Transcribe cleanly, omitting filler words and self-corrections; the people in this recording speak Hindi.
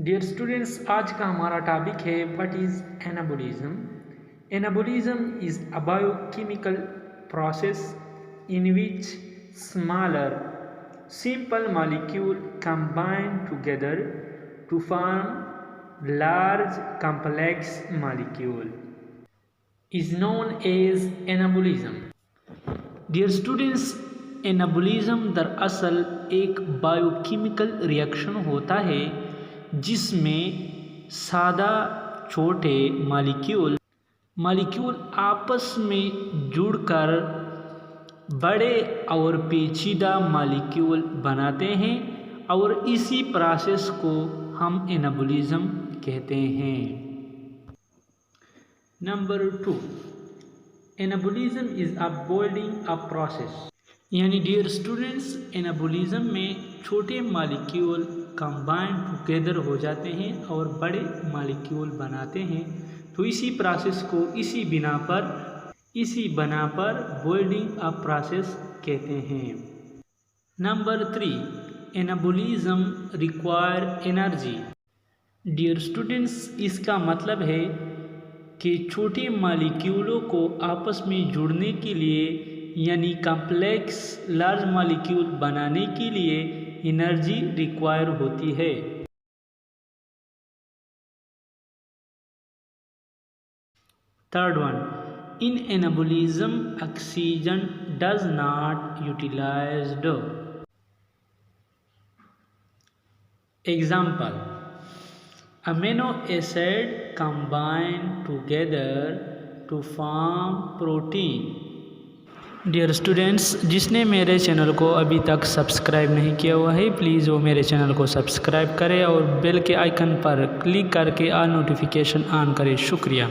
डियर स्टूडेंट्स, आज का हमारा टॉपिक है what is anabolism. Anabolism is a biochemical process in which smaller simple molecule combine together to form large complex molecule is known as anabolism. Dear students, anabolism दरअसल एक बायोकेमिकल रिएक्शन होता है जिसमें सादा छोटे मॉलिक्यूल आपस में जुड़कर बड़े और पेचीदा मॉलिक्यूल बनाते हैं और इसी प्रोसेस को हम एनाबोलिज्म कहते हैं। Number 2, anabolism is a building up process. यानी डियर स्टूडेंट्स, एनाबोलिज्म में छोटे मॉलिक्यूल कंबाइन टुगेदर हो जाते हैं और बड़े मॉलिक्यूल बनाते हैं, तो इसी प्रोसेस को इसी बना पर बिल्डिंग अप प्रोसेस कहते हैं। Number 3, anabolism require energy. Dear students, इसका मतलब है कि छोटे मॉलिक्यूलों को आपस में जुड़ने के लिए यानी कॉम्प्लेक्स लार्ज मॉलिक्यूल बनाने के लिए एनर्जी रिक्वायर होती है। Third one, in anabolism oxygen does not utilized. Example, amino acid combine together to form protein. Dear students, जिसने मेरे चैनल को अभी तक सब्सक्राइब नहीं किया हुआ है, प्लीज़ वो मेरे चैनल को सब्सक्राइब करें और बेल के आइकन पर क्लिक करके ऑल नोटिफिकेशन ऑन करें। शुक्रिया।